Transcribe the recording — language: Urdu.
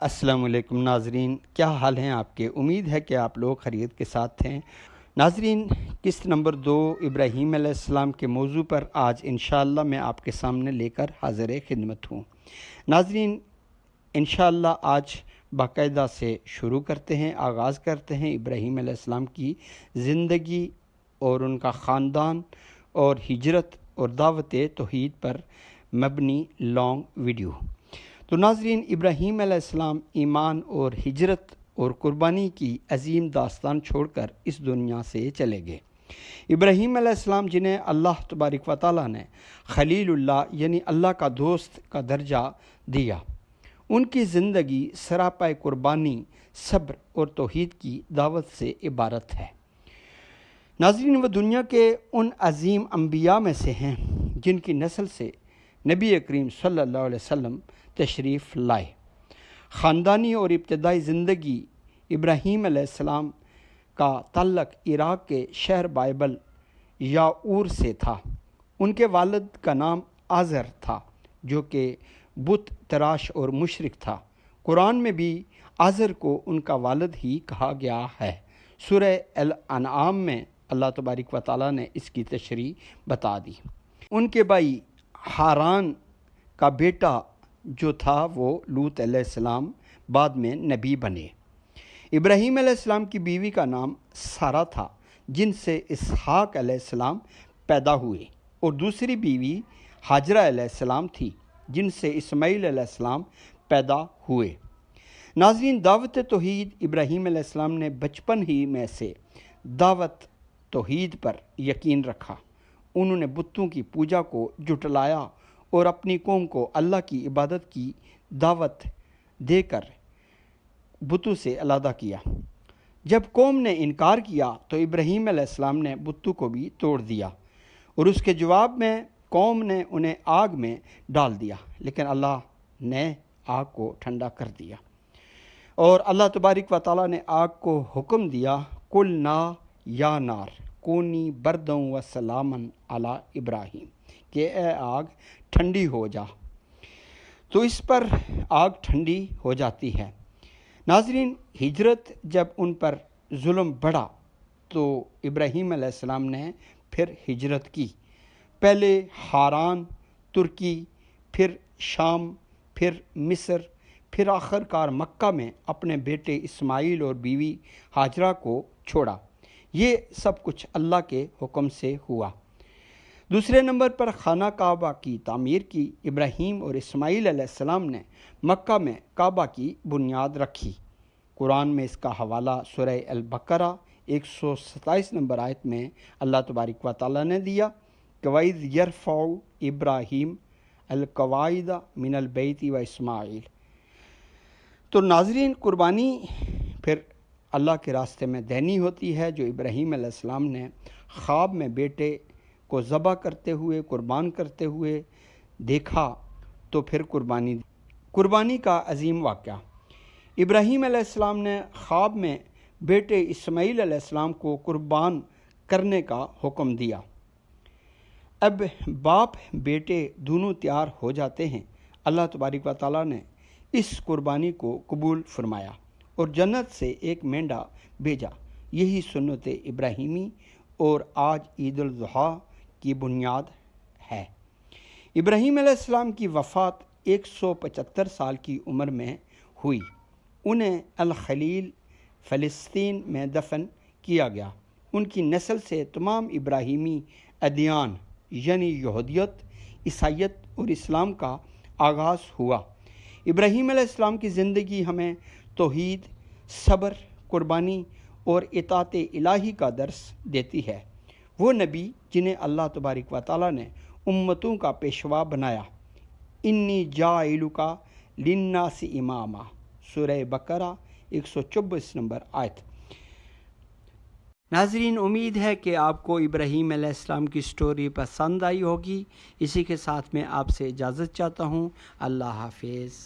السلام علیکم ناظرین، کیا حال ہیں آپ کے؟ امید ہے کہ آپ لوگ خیریت کے ساتھ ہیں۔ ناظرین، قسط نمبر 2 ابراہیم علیہ السلام کے موضوع پر آج انشاءاللہ میں آپ کے سامنے لے کر حاضر خدمت ہوں۔ ناظرین، انشاءاللہ آج باقاعدہ سے شروع کرتے ہیں، آغاز کرتے ہیں ابراہیم علیہ السلام کی زندگی اور ان کا خاندان اور ہجرت اور دعوت توحید پر مبنی لانگ ویڈیو۔ تو ناظرین، ابراہیم علیہ السلام ایمان اور ہجرت اور قربانی کی عظیم داستان چھوڑ کر اس دنیا سے چلے گئے۔ ابراہیم علیہ السلام، جنہیں اللہ تبارک و تعالیٰ نے خلیل اللہ یعنی اللہ کا دوست کا درجہ دیا، ان کی زندگی سراپا قربانی، صبر اور توحید کی دعوت سے عبارت ہے۔ ناظرین، وہ دنیا کے ان عظیم انبیاء میں سے ہیں جن کی نسل سے نبی کریم صلی اللہ علیہ وسلم تشریف لائے۔ خاندانی اور ابتدائی زندگی ابراہیم علیہ السلام کا تعلق عراق کے شہر بائبل یاور سے تھا۔ ان کے والد کا نام آزر تھا، جو کہ بت تراش اور مشرک تھا۔ قرآن میں بھی آزر کو ان کا والد ہی کہا گیا ہے۔ سورہ الانعام میں اللہ تبارک و تعالیٰ نے اس کی تشریح بتا دی۔ ان کے بھائی ہاران کا بیٹا جو تھا وہ لوط علیہ السلام بعد میں نبی بنے۔ ابراہیم علیہ السلام کی بیوی کا نام سارہ تھا، جن سے اسحاق علیہ السلام پیدا ہوئے، اور دوسری بیوی ہاجرہ علیہ السلام تھی، جن سے اسماعیل علیہ السلام پیدا ہوئے۔ ناظرین، دعوت توحید، ابراہیم علیہ السلام نے بچپن ہی میں سے دعوت توحید پر یقین رکھا۔ انہوں نے بتوں کی پوجا کو جھٹلایا اور اپنی قوم کو اللہ کی عبادت کی دعوت دے کر بتوں سے علیحدہ کیا۔ جب قوم نے انکار کیا تو ابراہیم علیہ السلام نے بتوں کو بھی توڑ دیا، اور اس کے جواب میں قوم نے انہیں آگ میں ڈال دیا، لیکن اللہ نے آگ کو ٹھنڈا کر دیا، اور اللہ تبارک و تعالیٰ نے آگ کو حکم دیا، قلنا یا نار کونی بردوں و سلامن علی ابراہیم، کہ اے آگ ٹھنڈی ہو جا۔ تو اس پر آگ ٹھنڈی ہو جاتی ہے۔ ناظرین، ہجرت جب ان پر ظلم بڑھا تو ابراہیم علیہ السلام نے پھر ہجرت کی۔ پہلے ہاران، ترکی، پھر شام، پھر مصر، پھر آخر کار مکہ میں اپنے بیٹے اسماعیل اور بیوی ہاجرہ کو چھوڑا۔ یہ سب کچھ اللہ کے حکم سے ہوا۔ دوسرے نمبر پر خانہ کعبہ کی تعمیر کی۔ ابراہیم اور اسماعیل علیہ السلام نے مکہ میں کعبہ کی بنیاد رکھی۔ قرآن میں اس کا حوالہ سورہ البقرہ 127 نمبر آیت میں اللہ تبارک و تعالیٰ نے دیا کہ وَإِذْ يَرْفَعُ إِبْرَاهِيمُ الْقَوَاعِدَ مِنَ الْبَيْتِ وَإِسْمَاعِيلُ۔ تو ناظرین، قربانی پھر اللہ کے راستے میں دینی ہوتی ہے، جو ابراہیم علیہ السلام نے خواب میں بیٹے کو ذبح کرتے ہوئے، قربان کرتے ہوئے دیکھا تو پھر قربانی کا عظیم واقعہ۔ ابراہیم علیہ السلام نے خواب میں بیٹے اسماعیل علیہ السلام کو قربان کرنے کا حکم دیا۔ اب باپ بیٹے دونوں تیار ہو جاتے ہیں۔ اللہ تبارک و تعالیٰ نے اس قربانی کو قبول فرمایا اور جنت سے ایک مینڈا بھیجا۔ یہی سنت ابراہیمی اور آج عید الاضحیٰ کی بنیاد ہے۔ ابراہیم علیہ السلام کی وفات 175 سال کی عمر میں ہوئی۔ انہیں الخلیل فلسطین میں دفن کیا گیا۔ ان کی نسل سے تمام ابراہیمی ادیان یعنی یہودیت، عیسائیت اور اسلام کا آغاز ہوا۔ ابراہیم علیہ السلام کی زندگی ہمیں توحید، صبر، قربانی اور اطاعت الہی کا درس دیتی ہے۔ وہ نبی جنہیں اللہ تبارک و تعالیٰ نے امتوں کا پیشوا بنایا۔ انی جاعلک للناس اماما، سورہ بقرہ 124 نمبر آیت۔ ناظرین، امید ہے کہ آپ کو ابراہیم علیہ السلام کی سٹوری پسند آئی ہوگی۔ اسی کے ساتھ میں آپ سے اجازت چاہتا ہوں۔ اللہ حافظ۔